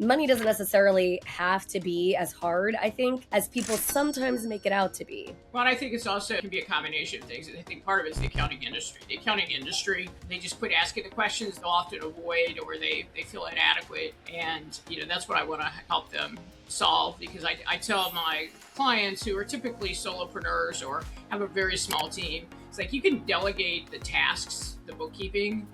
Money doesn't necessarily have to be as hard, I think, as people sometimes make it out to be. Well, I think it's also can be a combination of things. I think part of it is the accounting industry. The accounting industry, they just quit asking the questions they'll often avoid, or they feel inadequate. And, that's what I want to help them solve, because I tell my clients who are typically solopreneurs or have a very small team, it's like you can delegate the tasks, the bookkeeping,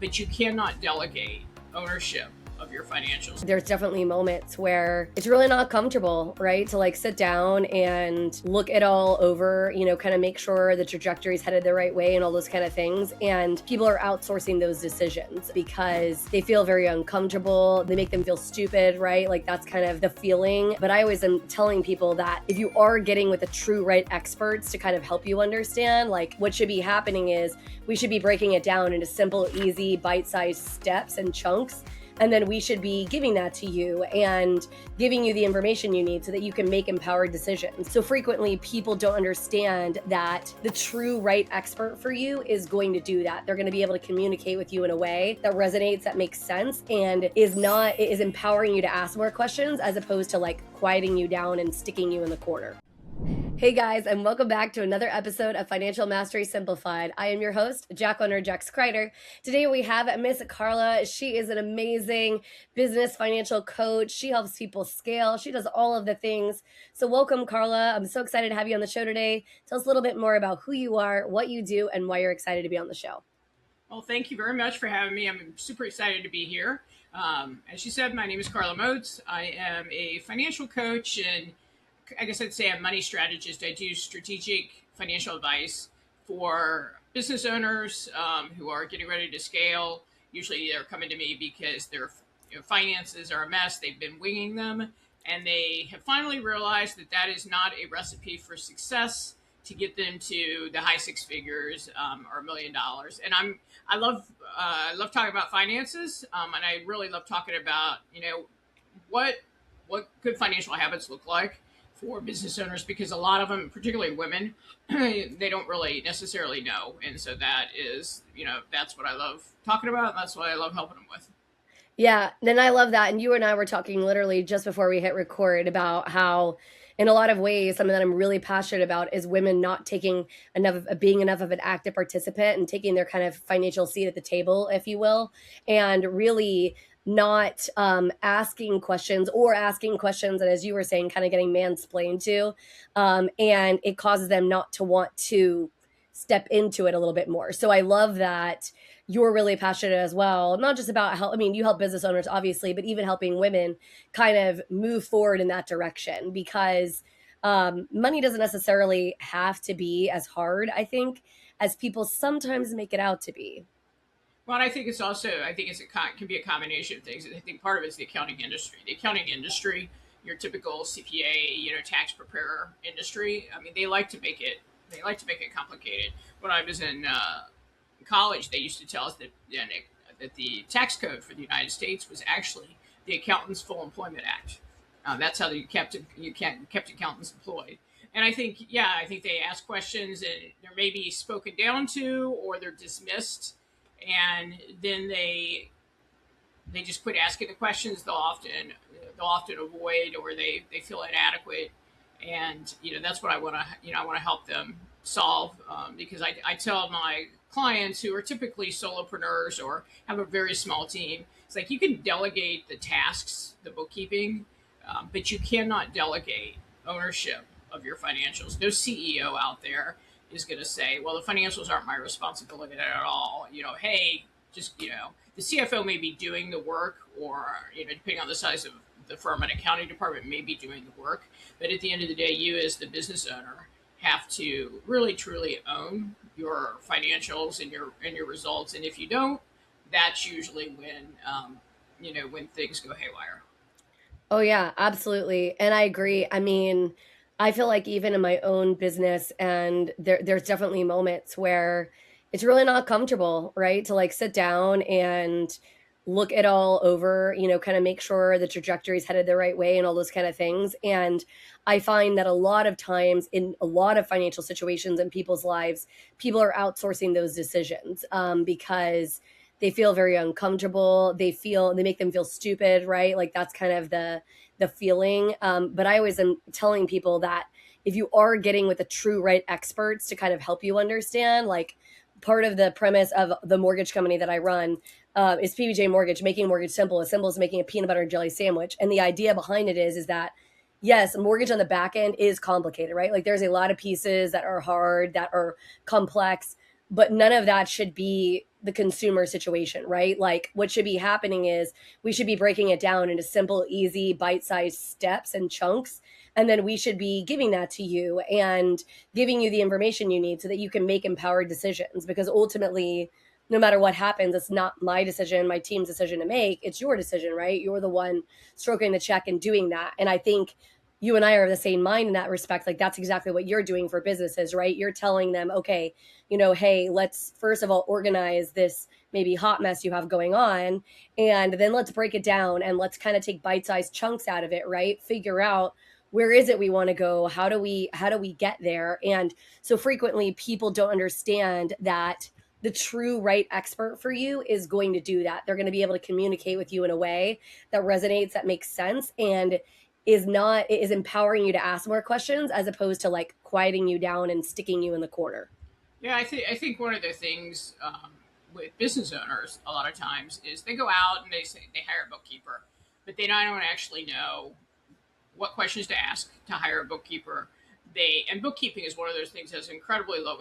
but you cannot delegate ownership of your financials. There's definitely moments where it's really not comfortable, right? To like sit down and look it all over, kind of make sure the trajectory is headed the right way and all those kind of things. And people are outsourcing those decisions because they feel very uncomfortable. They make them feel stupid, right? Like that's kind of the feeling. But I always am telling people that if you are getting with the true right experts to kind of help you understand, like what should be happening is we should be breaking it down into simple, easy, bite-sized steps and chunks. And then we should be giving that to you and giving you the information you need so that you can make empowered decisions. So frequently people don't understand that the true right expert for you is going to do that. They're going to be able to communicate with you in a way that resonates, that makes sense, and is empowering you to ask more questions as opposed to like quieting you down and sticking you in the corner. Hey guys, and welcome back to another episode of Financial Mastery Simplified. I am your host, Jax Crider. Today we have Miss Carla. She is an amazing business financial coach. She helps people scale. She does all of the things. So welcome, Carla. I'm so excited to have you on the show today. Tell us a little bit more about who you are, what you do, and why you're excited to be on the show. Well, thank you very much for having me. I'm super excited to be here. As you said, my name is Carla Maoats. I am a financial coach, and I guess I'd say I'm a money strategist. I do strategic financial advice for business owners who are getting ready to scale. Usually they're coming to me because their finances are a mess. They've been winging them, and they have finally realized that that is not a recipe for success to get them to the high six figures or $1 million. And I love talking about finances, and I really love talking about what good financial habits look like for business owners, because a lot of them, particularly women, they don't really necessarily know. And so that is, that's what I love talking about. And that's what I love helping them with. Yeah, and I love that. And you and I were talking literally just before we hit record about how, in a lot of ways, something that I'm really passionate about is women not taking being enough of an active participant and taking their kind of financial seat at the table, if you will, and really not asking questions and, as you were saying, kind of getting mansplained to, and it causes them not to want to step into it a little bit more. So I love that you're really passionate as well, not just about you help business owners, obviously, but even helping women kind of move forward in that direction, because money doesn't necessarily have to be as hard, I think, as people sometimes make it out to be. Well, I think it can be a combination of things. I think part of it is the accounting industry. The accounting industry, your typical CPA, tax preparer industry. I mean, they like to make it complicated. When I was in college, they used to tell us that the tax code for the United States was actually the Accountants Full Employment Act. That's how you kept accountants employed. And I think they ask questions and they're maybe spoken down to, or they're dismissed. And then they just quit asking the questions they'll often avoid, or they feel inadequate. And that's what I want to help them solve, because I tell my clients who are typically solopreneurs or have a very small team, it's like you can delegate the tasks, the bookkeeping, but you cannot delegate ownership of your financials. No CEO out there is going to say, well, the financials aren't my responsibility at all. Hey, just, the CFO may be doing the work, or, depending on the size of the firm, an accounting department may be doing the work. But at the end of the day, you as the business owner have to really, truly own your financials and your results. And if you don't, that's usually when things go haywire. Oh yeah, absolutely. And I agree. I mean, I feel like even in my own business, and there's definitely moments where it's really not comfortable, right? To like sit down and look it all over, kind of make sure the trajectory is headed the right way and all those kind of things. And I find that a lot of times in a lot of financial situations in people's lives, people are outsourcing those decisions because they feel very uncomfortable. They make them feel stupid, right? Like that's kind of the feeling. But I always am telling people that if you are getting with the true right experts to kind of help you understand, like part of the premise of the mortgage company that I run is PBJ Mortgage, making mortgage simple, as simple as making a peanut butter and jelly sandwich. And the idea behind it is that yes, mortgage on the back end is complicated, right? Like there's a lot of pieces that are hard, that are complex, but none of that should be the consumer situation, right? Like what should be happening is we should be breaking it down into simple, easy, bite-sized steps and chunks. And then we should be giving that to you and giving you the information you need so that you can make empowered decisions. Because ultimately, no matter what happens, it's not my decision, my team's decision to make. It's your decision, right? You're the one stroking the check and doing that. And I think you and I are of the same mind in that respect. Like that's exactly what you're doing for businesses, right? You're telling them, okay, hey, let's first of all organize this maybe hot mess you have going on. And then let's break it down and let's kind of take bite-sized chunks out of it, right? Figure out where is it we want to go? How do we get there? And so frequently people don't understand that the true right expert for you is going to do that. They're going to be able to communicate with you in a way that resonates, that makes sense, and is empowering you to ask more questions as opposed to like quieting you down and sticking you in the corner. Yeah, I think one of the things with business owners a lot of times is they go out and they say they hire a bookkeeper, but they don't actually know what questions to ask to hire a bookkeeper. And bookkeeping is one of those things that has incredibly low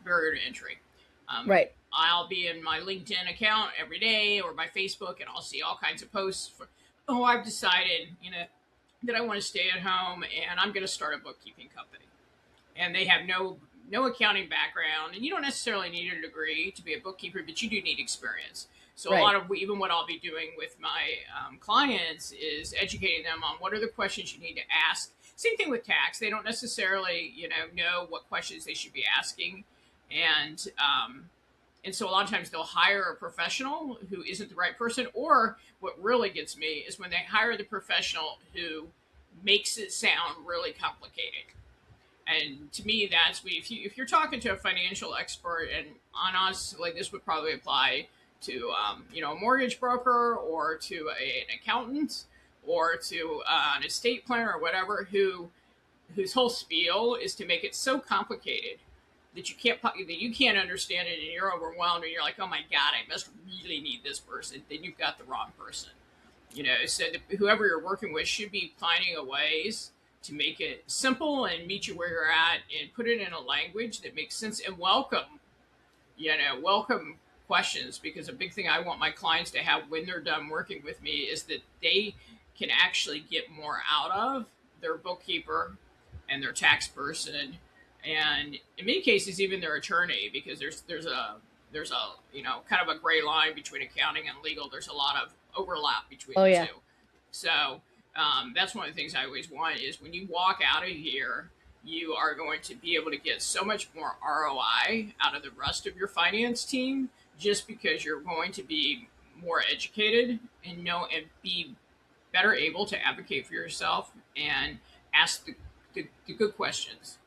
barrier to entry. Right. I'll be in my LinkedIn account every day or my Facebook, and I'll see all kinds of posts for, oh, I've decided, that I want to stay at home and I'm going to start a bookkeeping company. And they have no accounting background, and you don't necessarily need a degree to be a bookkeeper, but you do need experience. So a Right. lot of even what I'll be doing with my clients is educating them on what are the questions you need to ask. Same thing with tax; they don't necessarily know what questions they should be asking, and and so a lot of times they'll hire a professional who isn't the right person. Or what really gets me is when they hire the professional who makes it sound really complicated. And to me, that's if you're talking to a financial expert, and on us, like this would probably apply to a mortgage broker or to an accountant or to an estate planner or whatever, whose whole spiel is to make it so complicated that you can't understand it and you're overwhelmed and you're like, oh my god, I must really need this person. Then you've got the wrong person. So whoever you're working with should be finding a ways to make it simple and meet you where you're at and put it in a language that makes sense and welcome questions. Because a big thing I want my clients to have when they're done working with me is that they can actually get more out of their bookkeeper and their tax person, and in many cases even their attorney, because there's a kind of a gray line between accounting and legal. There's a lot of overlap between Oh the yeah. two. So that's one of the things I always want is when you walk out of here, you are going to be able to get so much more ROI out of the rest of your finance team, just because you're going to be more educated and be better able to advocate for yourself and ask the good questions.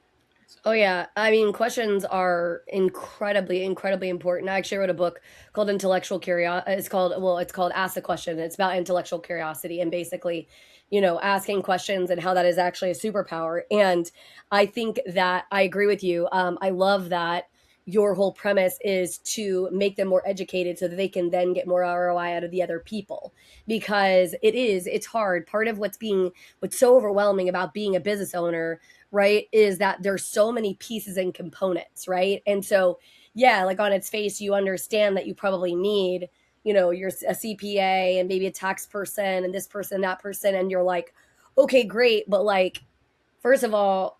So, Oh yeah. I mean, questions are incredibly, incredibly important. I actually wrote a book called Intellectual Curiosity. It's called Ask the Question. It's about intellectual curiosity and basically, asking questions and how that is actually a superpower. And I think that I agree with you. I love that your whole premise is to make them more educated so that they can then get more ROI out of the other people, because it's hard. Part of what's so overwhelming about being a business owner, right, is that there's so many pieces and components, right? And so, yeah, like on its face, you understand that you probably need, you're a CPA and maybe a tax person and this person, that person. And you're like, okay, great. But like, first of all,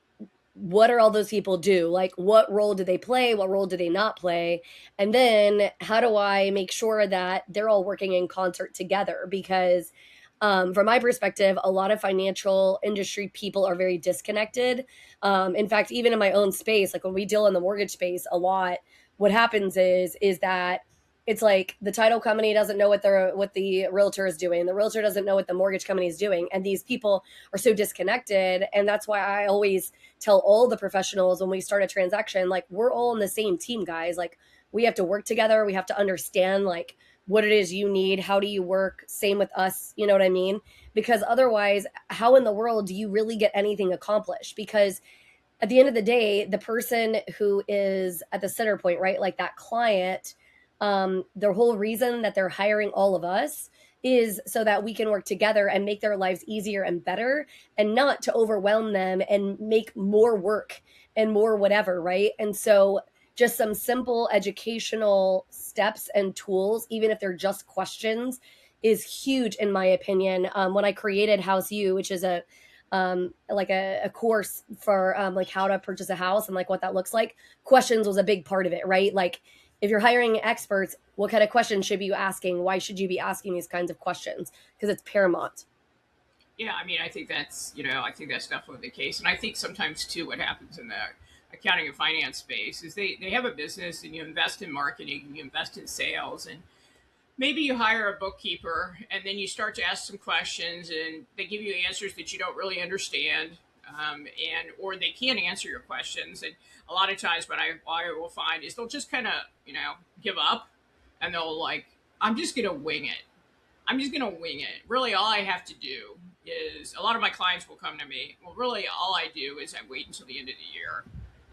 what are all those people do? Like, what role do they play? What role do they not play? And then how do I make sure that they're all working in concert together? Because from my perspective, a lot of financial industry people are very disconnected. In fact, even in my own space, like when we deal in the mortgage space a lot, what happens is that it's like the title company doesn't know what the realtor is doing. The realtor doesn't know what the mortgage company is doing. And these people are so disconnected. And that's why I always tell all the professionals when we start a transaction, like we're all in the same team, guys. Like we have to work together. We have to understand like what it is you need. How do you work? Same with us. You know what I mean? Because otherwise, how in the world do you really get anything accomplished? Because at the end of the day, the person who is at the center point, right? Like that client, the whole reason that they're hiring all of us is so that we can work together and make their lives easier and better, and not to overwhelm them and make more work and more whatever, right? And so just some simple educational steps and tools, even if they're just questions, is huge in my opinion. When I created House U, which is like a course for like how to purchase a house and like what that looks like, questions was a big part of it, right? Like if you're hiring experts, what kind of questions should you be asking? Why should you be asking these kinds of questions? Because it's paramount. Yeah, I mean, I think that's, I think that's definitely the case. And I think sometimes too, what happens in the accounting and finance space is they have a business and you invest in marketing and you invest in sales, and maybe you hire a bookkeeper and then you start to ask some questions and they give you answers that you don't really understand, and or they can't answer your questions. And a lot of times what I will find is they'll just kind of give up, and they'll like, I'm just gonna wing it. I'm just gonna wing it. Really, all I have to do is, a lot of my clients will come to me. Well, really, all I do is I wait until the end of the year,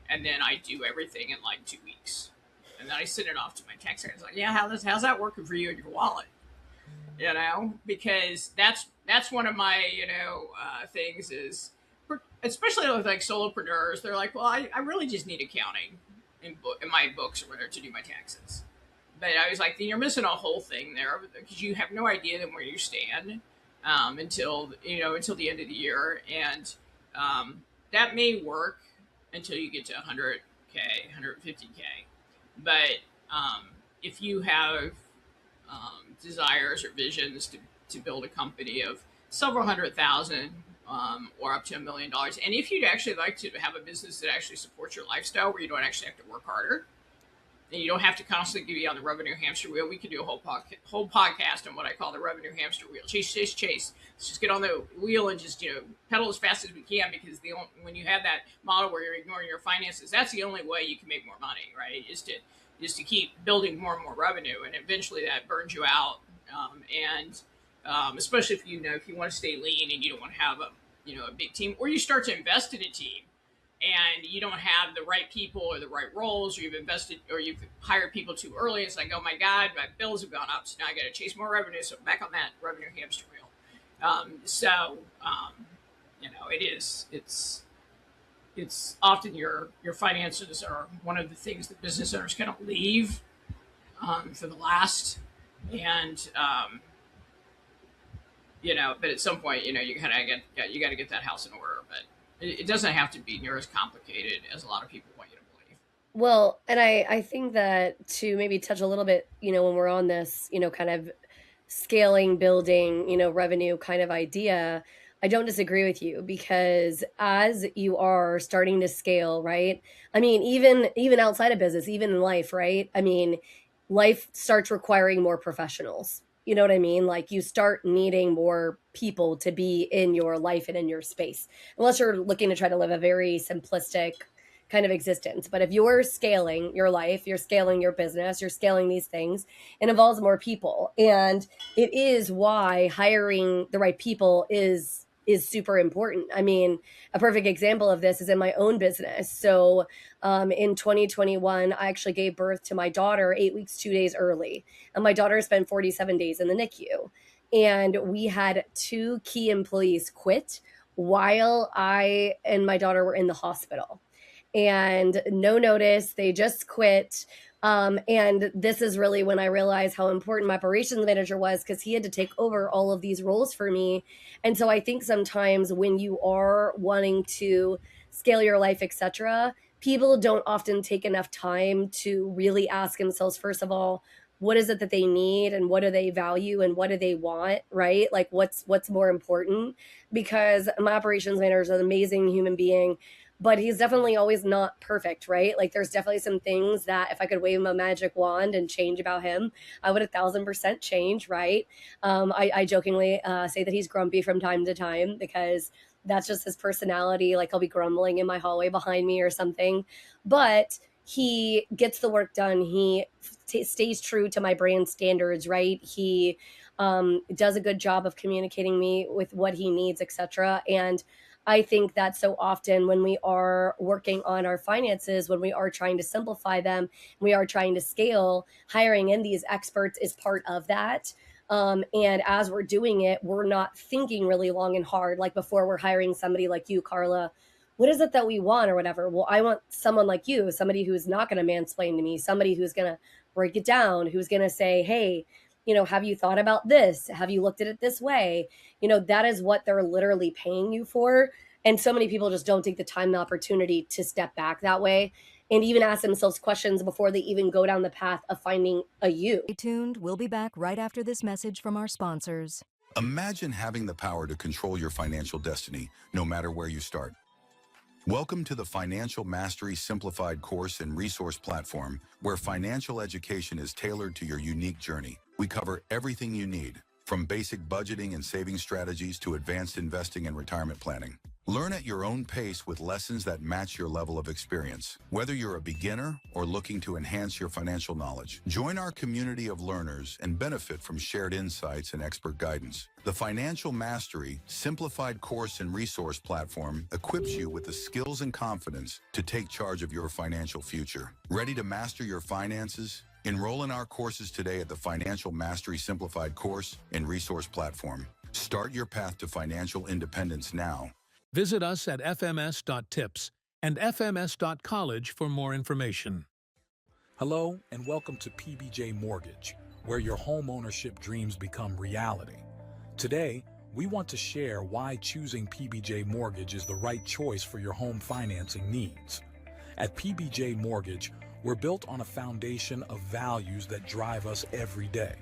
and then I do everything in like 2 weeks, and then I send it off to my tax guy. It's like, yeah, how's that working for you in your wallet? Because that's one of my things is, especially with like solopreneurs, they're like, well, I really just need accounting in my books or whatever to do my taxes. But I was like, then you're missing a whole thing there, because you have no idea then where you stand, until the end of the year, and that may work until you get to 100K, 150K. But if you have desires or visions to build a company of several hundred thousand, or up to $1 million, and if you'd actually like to have a business that actually supports your lifestyle, where you don't actually have to work harder, and you don't have to constantly be on the revenue hamster wheel. We could do a whole podcast on what I call the revenue hamster wheel. Chase, chase, chase. Let's just get on the wheel and just pedal as fast as we can, because when you have that model where you're ignoring your finances, that's the only way you can make more money, right? Is to keep building more and more revenue, and eventually that burns you out. And especially if if you want to stay lean and you don't want to have a big team, or you start to invest in a team and you don't have the right people or the right roles, or you've hired people too early. It's like, oh my God, my bills have gone up, so now I got to chase more revenue. So back on that revenue hamster wheel. It's often your finances are one of the things that business owners kind of leave for the last, and but at some point, you kind of got to get that house in order, but it doesn't have to be near as complicated as a lot of people want you to believe. Well, and I think that to maybe touch a little bit, when we're on this, kind of scaling, building, revenue kind of idea, I don't disagree with you, because as you are starting to scale, right? I mean, even outside of business, even in life, right? I mean, life starts requiring more professionals. You know what I mean? Like you start needing more people to be in your life and in your space, unless you're looking to try to live a very simplistic kind of existence. But if you're scaling your life, you're scaling your business, you're scaling these things, it involves more people. And it is why hiring the right people is super important. I mean, a perfect example of this is in my own business. So in 2021, I actually gave birth to my daughter 8 weeks, 2 days early. And my daughter spent 47 days in the NICU. And we had 2 key employees quit while I and my daughter were in the hospital. And no notice, they just quit. And this is really when I realized how important my operations manager was, because he had to take over all of these roles for me. And so I think sometimes when you are wanting to scale your life, etc., people don't often take enough time to really ask themselves, first of all, what is it that they need and what do they value and what do they want, right? Like what's more important? Because my operations manager is an amazing human being, but he's definitely always not perfect, right? Like there's definitely some things that if I could wave him a magic wand and change about him, I would 1,000% change, right? I jokingly say that he's grumpy from time to time, because that's just his personality. Like he'll be grumbling in my hallway behind me or something. But he gets the work done. He stays true to my brand standards, right? He does a good job of communicating me with what he needs, etc. And I think that so often when we are working on our finances, when we are trying to simplify them, we are trying to scale, hiring in these experts is part of that. And as we're doing it, we're not thinking really long and hard. Like before, we're hiring somebody like you, Carla. What is it that we want or whatever? Well, I want someone like you, somebody who's not going to mansplain to me, somebody who's going to break it down, who's going to say, hey, have you thought about this? Have you looked at it this way? That is what they're literally paying you for. And so many people just don't take the time and opportunity to step back that way and even ask themselves questions before they even go down the path of finding a you. Stay tuned. We'll be back right after this message from our sponsors. Imagine having the power to control your financial destiny, no matter where you start. Welcome to the Financial Mastery Simplified course and resource platform, where financial education is tailored to your unique journey. We cover everything you need, from basic budgeting and saving strategies to advanced investing and retirement planning. Learn at your own pace with lessons that match your level of experience. Whether you're a beginner or looking to enhance your financial knowledge, join our community of learners and benefit from shared insights and expert guidance. The Financial Mastery Simplified course and resource platform equips you with the skills and confidence to take charge of your financial future. Ready to master your finances? Enroll in our courses today at the Financial Mastery Simplified course and resource platform. Start your path to financial independence now. Visit us at fms.tips and fms.college for more information. Hello and welcome to PBJ Mortgage, where your home ownership dreams become reality. Today, we want to share why choosing PBJ Mortgage is the right choice for your home financing needs. At PBJ Mortgage, we're built on a foundation of values that drive us every day.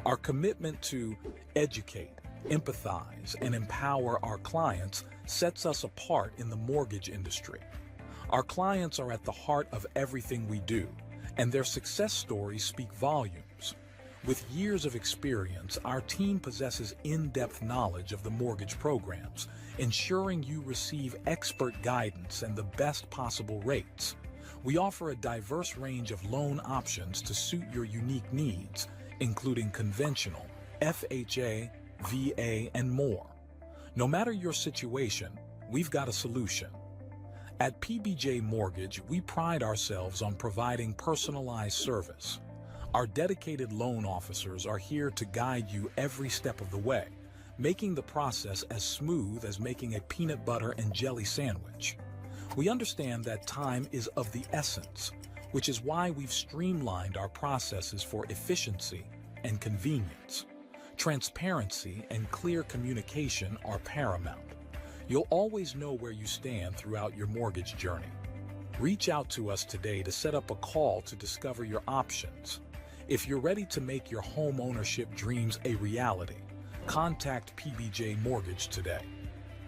Our commitment to educate, empathize, and empower our clients sets us apart in the mortgage industry. Our clients are at the heart of everything we do, and their success stories speak volumes. With years of experience, our team possesses in-depth knowledge of the mortgage programs, ensuring you receive expert guidance and the best possible rates. We offer a diverse range of loan options to suit your unique needs, including conventional, FHA, VA, and more. No matter your situation, we've got a solution. At PBJ Mortgage, we pride ourselves on providing personalized service. Our dedicated loan officers are here to guide you every step of the way, making the process as smooth as making a peanut butter and jelly sandwich. We understand that time is of the essence, which is why we've streamlined our processes for efficiency and convenience. Transparency and clear communication are paramount. You'll always know where you stand throughout your mortgage journey. Reach out to us today to set up a call to discover your options. If you're ready to make your home ownership dreams a reality, contact PBJ Mortgage today.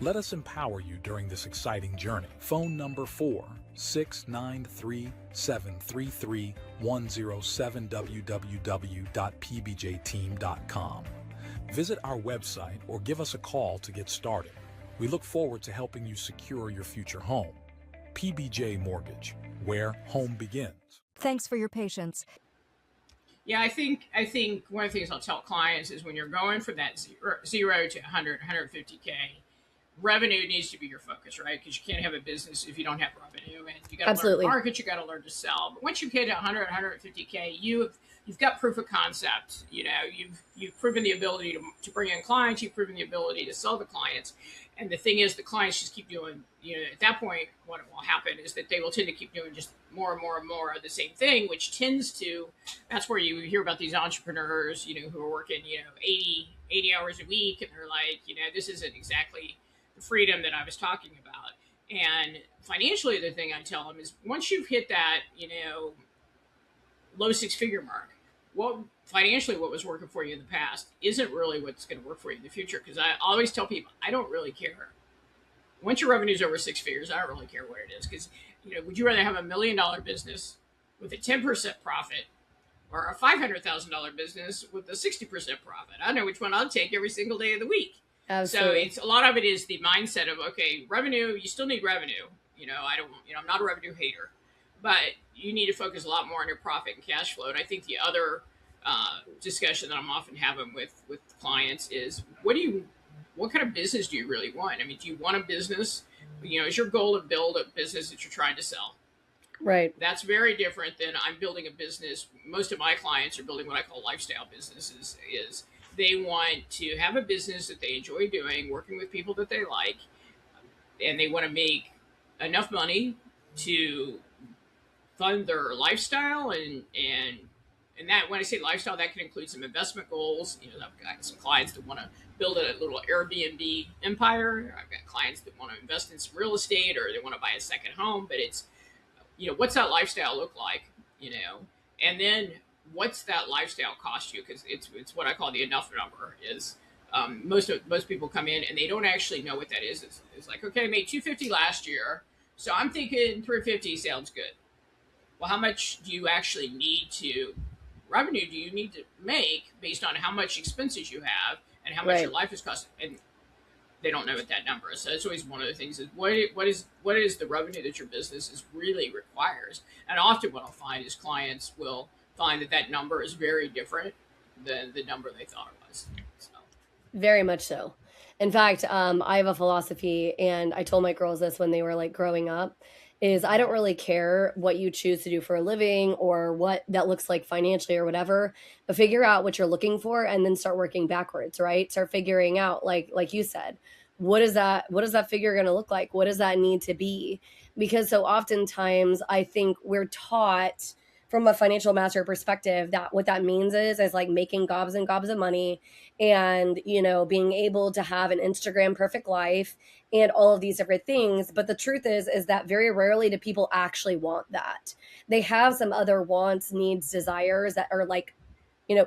Let us empower you during this exciting journey. Phone number 4-693-733-107 www.pbjteam.com. Visit our website or give us a call to get started. We look forward to helping you secure your future home. PBJ Mortgage, where home begins. Thanks for your patience. Yeah, I think one of the things I'll tell clients is when you're going from that zero to 100, 150K, revenue needs to be your focus, right? Because you can't have a business if you don't have revenue, and you got to learn Absolutely. to market, you got to learn to sell. But once you get to 100, 150K, you've got proof of concept. You've proven the ability to bring in clients. You've proven the ability to sell to clients. And the thing is, the clients just keep doing. At that point, what will happen is that they will tend to keep doing just more and more and more of the same thing, which tends to. That's where you hear about these entrepreneurs, who are working, 80 hours a week, and they're like, this isn't exactly the freedom that I was talking about. And financially, the thing I tell them is once you've hit that, low six-figure mark, what was working for you in the past isn't really what's going to work for you in the future. Because I always tell people, I don't really care. Once your revenue's over six figures, I don't really care what it is. Because, would you rather have $1 million business with a 10% profit or a $500,000 business with a 60% profit? I know which one I'll take every single day of the week. Absolutely. So it's a lot of it is the mindset of, okay, revenue, you still need revenue. I'm not a revenue hater, but you need to focus a lot more on your profit and cash flow. And I think the other discussion that I'm often having with clients is what kind of business do you really want? I mean, do you want a business? Is your goal to build a business that you're trying to sell? Right. That's very different than I'm building a business. Most of my clients are building what I call lifestyle businesses. Is they want to have a business that they enjoy doing, working with people that they like, and they want to make enough money to fund their lifestyle and that when I say lifestyle, that can include some investment goals. I've got some clients that want to build a little Airbnb empire. I've got clients that want to invest in some real estate or they want to buy a second home. But it's what's that lifestyle look like? And then what's that lifestyle cost you? Because it's what I call the enough number. Is most people come in and they don't actually know what that is. It's like, okay, I made $250 last year, so I'm thinking $350 sounds good. Well, how much do you actually need to revenue do you need to make based on how much expenses you have and how much your life is costing? And they don't know what that number is. So that's always one of the things is what is the revenue that your business is really requires. And often what I'll find is clients will find that number is very different than the number they thought it was. So. Very much so. In fact, I have a philosophy, and I told my girls this when they were like growing up, is I don't really care what you choose to do for a living or what that looks like financially or whatever, but figure out what you're looking for and then start working backwards, right? Start figuring out, like you said, what is that figure going to look like? What does that need to be? Because so oftentimes I think we're taught from a financial master perspective that what that means is like making gobs and gobs of money and being able to have an Instagram perfect life and all of these different things. But the truth is that very rarely do people actually want that. They have some other wants, needs, desires that are like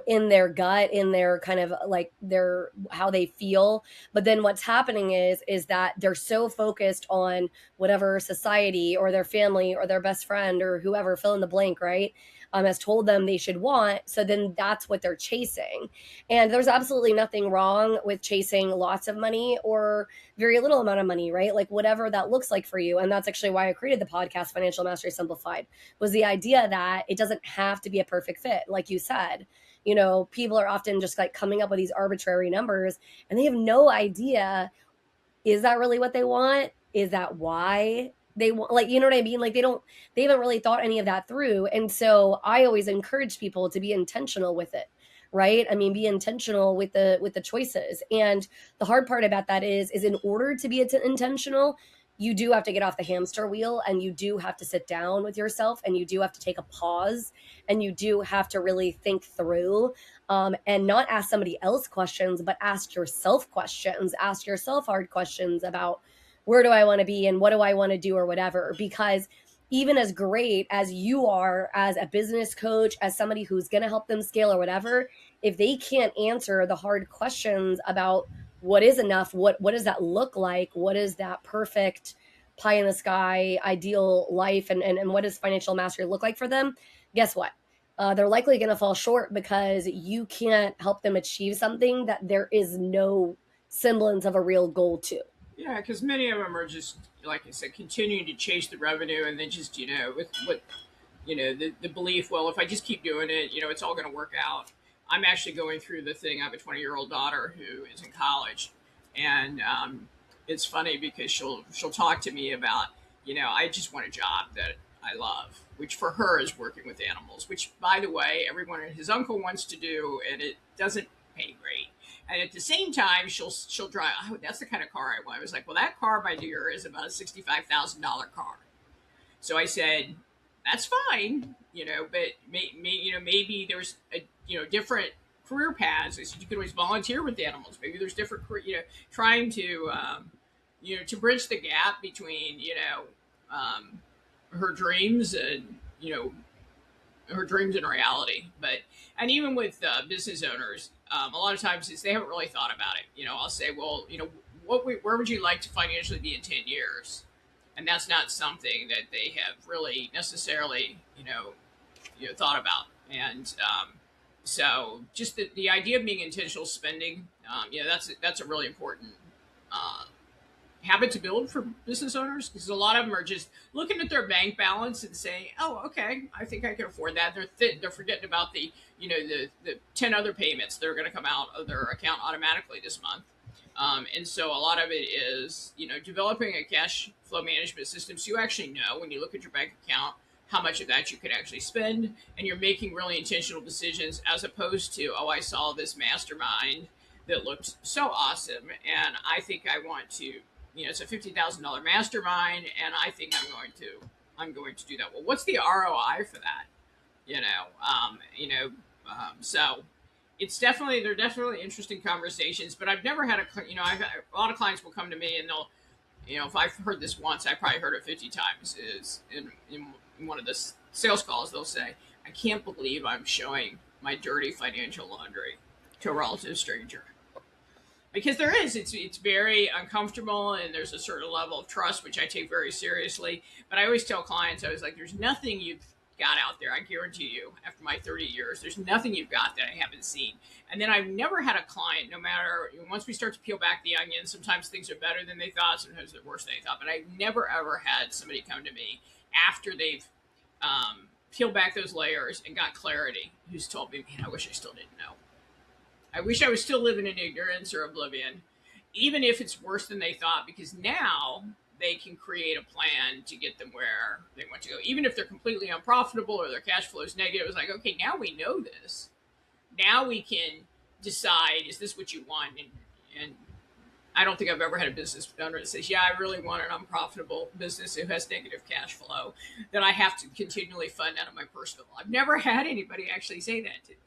in their gut, in their kind of like their how they feel. But then what's happening is that they're so focused on whatever society or their family or their best friend or whoever, fill in the blank, right, has told them they should want. So then that's what they're chasing. And there's absolutely nothing wrong with chasing lots of money or very little amount of money, right? Like whatever that looks like for you. And that's actually why I created the podcast Financial Mastery Simplified, was the idea that it doesn't have to be a perfect fit. Like you said, people are often just like coming up with these arbitrary numbers and they have no idea, is that really what they want? Is that why they want, like, you know what I mean? Like they haven't really thought any of that through. And so I always encourage people to be intentional with it, right? I mean, be intentional with the choices. And the hard part about that is in order to be intentional, you do have to get off the hamster wheel and you do have to sit down with yourself and you do have to take a pause and you do have to really think through and not ask somebody else questions, but ask yourself questions, ask yourself hard questions about where do I want to be and what do I want to do or whatever. Because even as great as you are as a business coach, as somebody who's going to help them scale or whatever, if they can't answer the hard questions about what is enough, what does that look like, what is that perfect pie in the sky ideal life, and what does financial mastery look like for them, guess what? They're likely going to fall short because you can't help them achieve something that there is no semblance of a real goal to. Yeah, because many of them are just, like I said, continuing to chase the revenue and then just, with what, the belief, well, if I just keep doing it, it's all going to work out. I'm actually going through the thing. I have a 20-year-old daughter who is in college, and it's funny because she'll talk to me about, I just want a job that I love, which for her is working with animals, which, by the way, everyone and his uncle wants to do, and it doesn't pay great. And at the same time, she'll drive. Oh, that's the kind of car I want. I was like, well, that car, my dear, is about a $65,000 car. So I said, that's fine, but maybe there's a different career paths. I said you can always volunteer with animals. Maybe there's different, trying to to bridge the gap between her dreams and her dreams and reality. And even with business owners, a lot of times they haven't really thought about it. I'll say, well, where would you like to financially be in 10 years? And that's not something that they have really necessarily, thought about. And so just the idea of being intentional spending, that's a really important habit to build for business owners, because a lot of them are just looking at their bank balance and saying, "Oh, okay, I think I can afford that." They're forgetting about the the 10 other payments that are going to come out of their account automatically this month. And so a lot of it is developing a cash flow management system, so you actually know when you look at your bank account how much of that you could actually spend, and you're making really intentional decisions, as opposed to, oh, I saw this mastermind that looked so awesome, and I think I want to, it's a $50,000 mastermind, and I think I'm going to do that. Well, what's the ROI for that? So they're definitely interesting conversations, but I've never had I've had, a lot of clients will come to me and they'll, if I've heard this once, I probably heard it 50 times. Is in one of the sales calls, they'll say, "I can't believe I'm showing my dirty financial laundry to a relative stranger." Because it's very uncomfortable, and there's a certain level of trust, which I take very seriously. But I always tell clients, I was like, there's nothing you've got out there, I guarantee you, after my 30 years, there's nothing you've got that I haven't seen. And then I've never had a client, no matter, once we start to peel back the onion, sometimes things are better than they thought, sometimes they're worse than they thought. But I've never, ever had somebody come to me after they've peeled back those layers and got clarity, who's told me, man, I wish I still didn't know. I wish I was still living in ignorance or oblivion, even if it's worse than they thought, because now they can create a plan to get them where they want to go. Even if they're completely unprofitable or their cash flow is negative, it's like, okay, now we know this. Now we can decide, is this what you want? And I don't think I've ever had a business owner that says, yeah, I really want an unprofitable business who has negative cash flow that I have to continually fund out of my personal. I've never had anybody actually say that to me.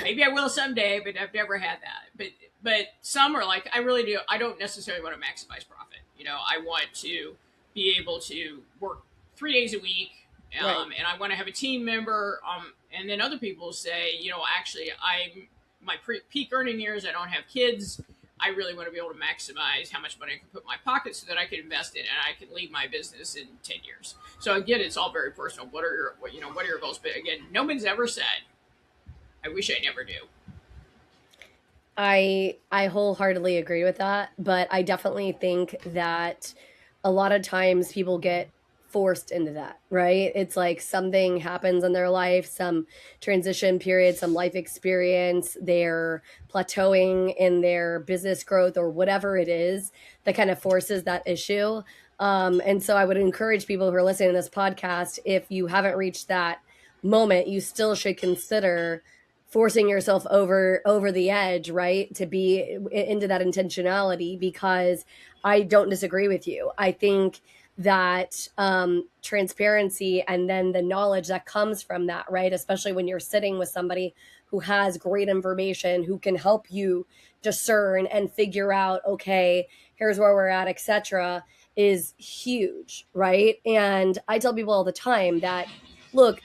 Maybe I will someday, but I've never had that. But some are like, I really do. I don't necessarily want to maximize profit. I want to be able to work 3 days a week, Right. and I want to have a team member. And then other people say, actually, my peak earning years, I don't have kids. I really want to be able to maximize how much money I can put in my pocket so that I can invest in it and I can leave my business in 10 years. So again, it's all very personal. What are your goals? But again, no one's ever said, I wish I never knew. I wholeheartedly agree with that, but I definitely think that a lot of times people get forced into that, right? It's like something happens in their life, some transition period, some life experience, they're plateauing in their business growth or whatever it is that kind of forces that issue. And so I would encourage people who are listening to this podcast, if you haven't reached that moment, you still should consider forcing yourself over the edge, right, to be into that intentionality, because I don't disagree with you. I think that transparency and then the knowledge that comes from that, right, especially when you're sitting with somebody who has great information, who can help you discern and figure out, okay, here's where we're at, etc., is huge, right? And I tell people all the time that, look,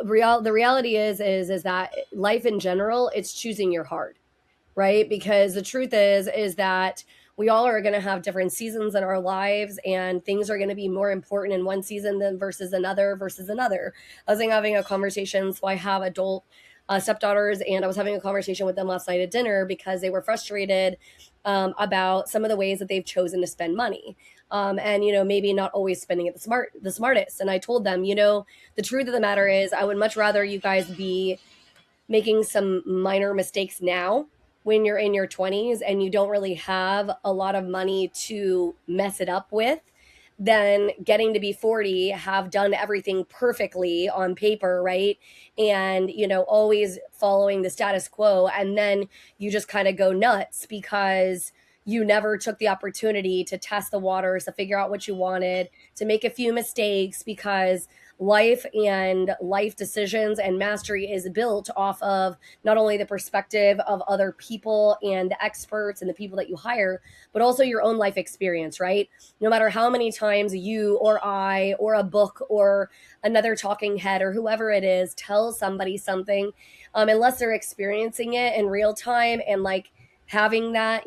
the reality is that life in general, it's choosing your heart, right? Because the truth is that we all are going to have different seasons in our lives, and things are going to be more important in one season than versus another. I was having a conversation, so I have adult stepdaughters, and I was having a conversation with them last night at dinner because they were frustrated about some of the ways that they've chosen to spend money. And maybe not always spending it the smartest. And I told them, the truth of the matter is, I would much rather you guys be making some minor mistakes now when you're in your 20s and you don't really have a lot of money to mess it up with, than getting to be 40, have done everything perfectly on paper, right? And, always following the status quo. And then you just kind of go nuts because you never took the opportunity to test the waters, to figure out what you wanted, to make a few mistakes, because life and life decisions and mastery is built off of not only the perspective of other people and the experts and the people that you hire, but also your own life experience, right? No matter how many times you or I or a book or another talking head or whoever it is tells somebody something, unless they're experiencing it in real time and like having that,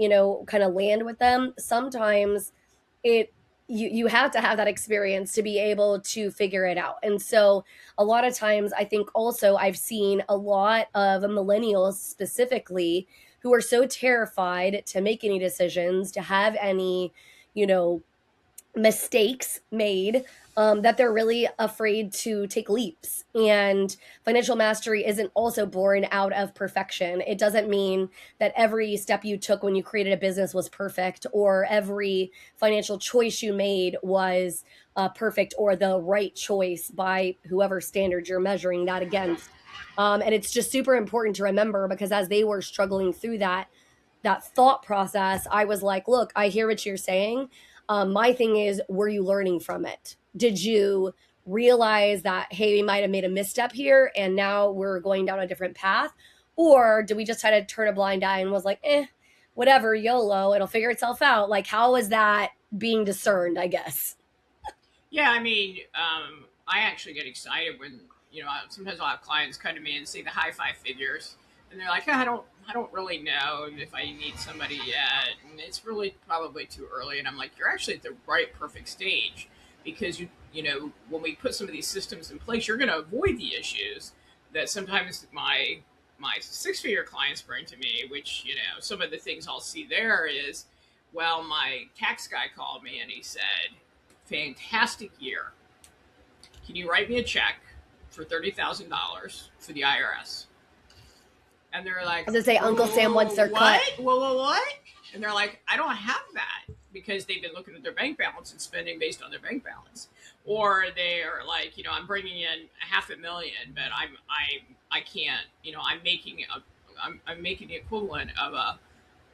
kind of land with them, sometimes you have to have that experience to be able to figure it out. And so a lot of times, I think also I've seen a lot of millennials specifically who are so terrified to make any decisions, to have any, you know, mistakes made, that they're really afraid to take leaps. And financial mastery isn't also born out of perfection. It doesn't mean that every step you took when you created a business was perfect, or every financial choice you made was perfect or the right choice by whoever standard you're measuring that against. And it's just super important to remember, because as they were struggling through that thought process, I was like, look, I hear what you're saying. My thing is, were you learning from it? Did you realize that, hey, we might have made a misstep here and now we're going down a different path? Or did we just try to turn a blind eye and was like, whatever, YOLO, it'll figure itself out? Like, how is that being discerned, I guess? Yeah, I mean, I actually get excited when, sometimes I'll have clients come to me and say the high five figures, and they're like, I don't really know if I need somebody yet, and it's really probably too early. And I'm like, you're actually at the right perfect stage, because when we put some of these systems in place, you're going to avoid the issues that sometimes my six-figure clients bring to me. Which, some of the things I'll see there is, well, my tax guy called me and he said, fantastic year. Can you write me a check for $30,000 for the IRS? And they're like, I was gonna say Uncle Sam wants their what? cut. What? And they're like, I don't have that, because they've been looking at their bank balance and spending based on their bank balance. Or they are like, I'm bringing in $500,000, but I can't, I'm making the equivalent of a,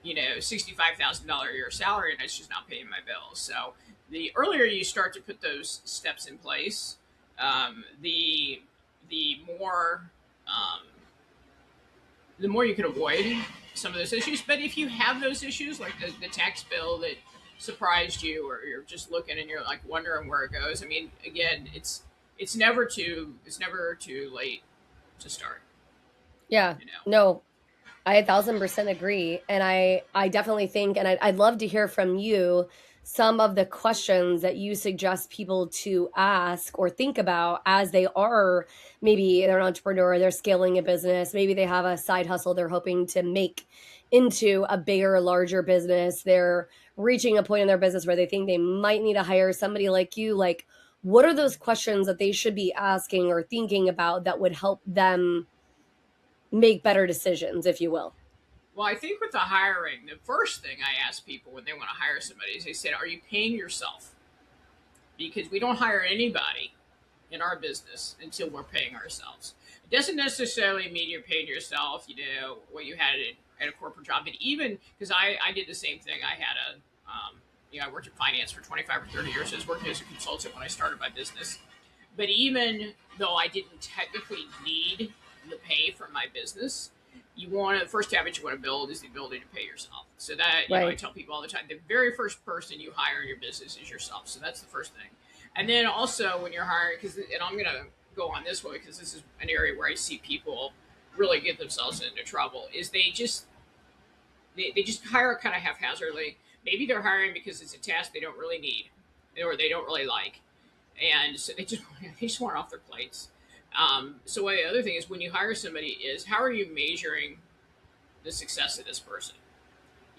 $65,000 a year salary, and it's just not paying my bills. So the earlier you start to put those steps in place, the more the more you can avoid some of those issues. But if you have those issues, like the tax bill that surprised you, or you're just looking and you're like wondering where it goes, I mean, again, it's never too late to start. Yeah, no, I 1,000% agree. And I definitely think, and I'd love to hear from you some of the questions that you suggest people to ask or think about as they are, maybe they're an entrepreneur, they're scaling a business, maybe they have a side hustle they're hoping to make into a bigger, larger business. They're reaching a point in their business where they think they might need to hire somebody like you. Like, what are those questions that they should be asking or thinking about that would help them make better decisions, if you will? Well, I think with the hiring, the first thing I ask people when they want to hire somebody is, they said, are you paying yourself? Because we don't hire anybody in our business until we're paying ourselves. It doesn't necessarily mean you're paying yourself, what you had at a corporate job. But even, because I did the same thing. I had I worked in finance for 25 or 30 years. I was working as a consultant when I started my business. But even though I didn't technically need the pay from my business, the first habit you want to build is the ability to pay yourself. So that, I tell people all the time, the very first person you hire in your business is yourself. So that's the first thing. And then also when you're hiring, and I'm going to go on this way because this is an area where I see people really get themselves into trouble, is they just hire kind of haphazardly. Maybe they're hiring because it's a task they don't really need or they don't really like. And so they just want it off their plates. So the other thing is, when you hire somebody, is how are you measuring the success of this person?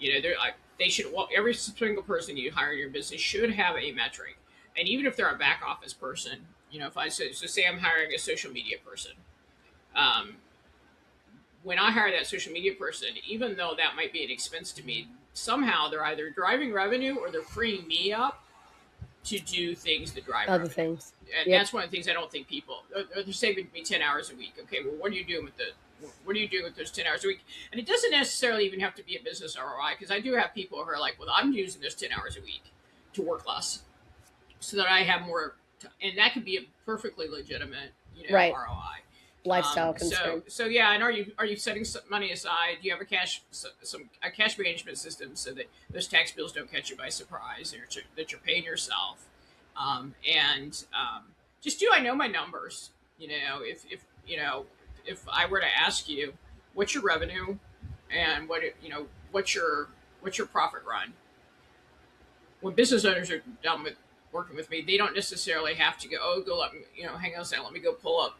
They should, every single person you hire in your business should have a metric. And even if they're a back office person, if I say I'm hiring a social media person, when I hire that social media person, even though that might be an expense to me, somehow they're either driving revenue or they're freeing me up to do things that drive Other revenue. things. And that's one of the things I don't think people, they're saving me 10 hours a week. Okay, well, what are you doing with those 10 hours a week? And it doesn't necessarily even have to be a business ROI, because I do have people who are like, well, I'm using those 10 hours a week to work less so that I have more, and that could be a perfectly legitimate, Right. ROI. Lifestyle concern. So yeah, and are you setting some money aside? Do you have a cash management system so that those tax bills don't catch you by surprise, or that you're paying yourself? Just do I know my numbers? If I were to ask you, what's your revenue, and what's your profit run? When business owners are done with working with me, they don't necessarily have to go, hang on a second, let me go pull up,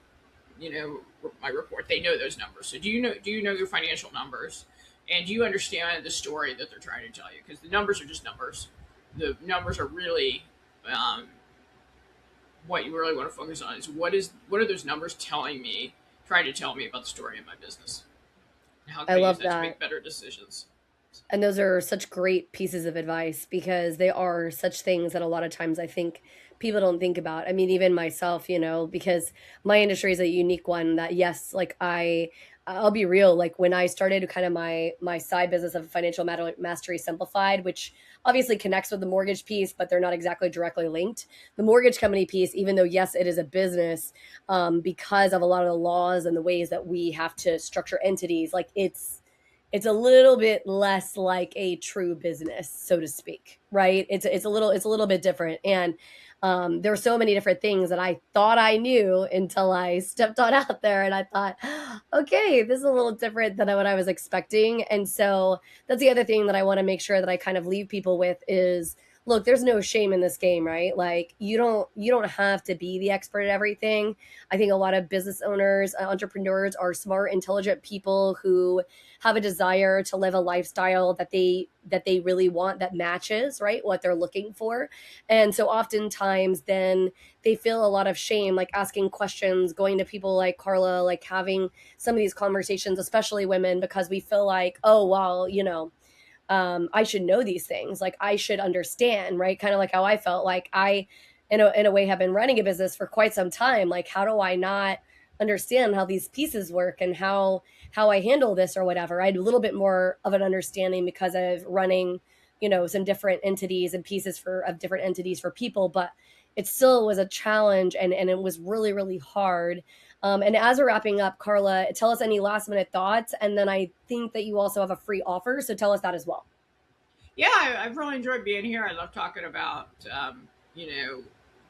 my report. They know those numbers. So do you know your financial numbers, and do you understand the story that they're trying to tell you? Because the numbers are just numbers. the numbers are really what you really want to focus on is what are those numbers telling me, trying to tell me about the story of my business, and how I can I use love that to that. make better decisions. And those are such great pieces of advice because they are such things that a lot of times I think people don't think about. I mean, even myself, because my industry is a unique one that yes, like I'll be real, like when I started kind of my side business of financial mastery simplified, which obviously connects with the mortgage piece, but they're not exactly directly linked. The mortgage company piece, even though yes, it is a business, because of a lot of the laws and the ways that we have to structure entities, like it's a little bit less like a true business, so to speak, right? It's a little bit different, and there are so many different things that I thought I knew until I stepped on out there, and I thought, okay, this is a little different than what I was expecting, and so that's the other thing that I want to make sure that I kind of leave people with is. Look, there's no shame in this game, right? Like you don't have to be the expert at everything. I think a lot of business owners, entrepreneurs are smart, intelligent people who have a desire to live a lifestyle that they really want, that matches right what they're looking for. And so oftentimes then they feel a lot of shame, like asking questions, going to people like Carla, like having some of these conversations, especially women, because we feel like, oh well, I should know these things, like I should understand, right? Kind of like how I felt like I in a way have been running a business for quite some time. Like how do I not understand how these pieces work and how I handle this or whatever? I had a little bit more of an understanding because of running, some different entities and pieces of different entities for people, but it still was a challenge, and it was really, really hard. And as we're wrapping up, Carla, tell us any last minute thoughts. And then I think that you also have a free offer. So tell us that as well. Yeah, I've really enjoyed being here. I love talking about you know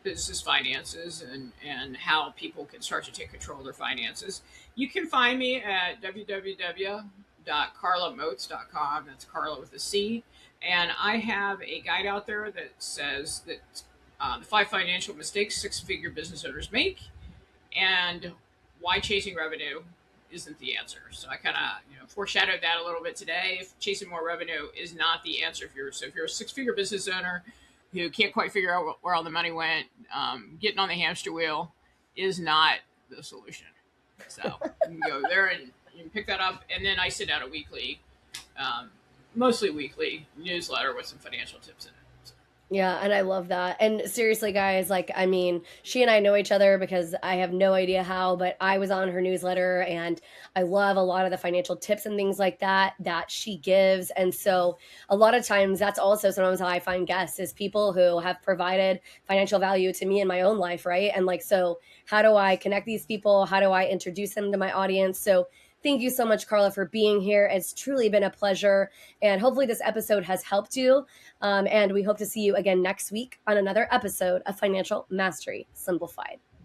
business finances and how people can start to take control of their finances. You can find me at www.carlamaoats.com. That's Carla with a C. And I have a guide out there that says that the 5 financial mistakes 6-figure business owners make, and why chasing revenue isn't the answer. So I kind of foreshadowed that a little bit today. If chasing more revenue is not the answer, if you're a 6-figure business owner who can't quite figure out where all the money went, getting on the hamster wheel is not the solution. So you can go there and you can pick that up. And then I send out a weekly, mostly weekly newsletter with some financial tips in it. So, Yeah, and I love that. And seriously, guys, like, I mean, she and I know each other because I have no idea how, but I was on her newsletter and I love a lot of the financial tips and things like that she gives. And so a lot of times that's also sometimes how I find guests is people who have provided financial value to me in my own life, right? And like, so how do I connect these people? How do I introduce them to my audience? So thank you so much, Carla, for being here. It's truly been a pleasure. And hopefully this episode has helped you. And we hope to see you again next week on another episode of Financial Mastery Simplified.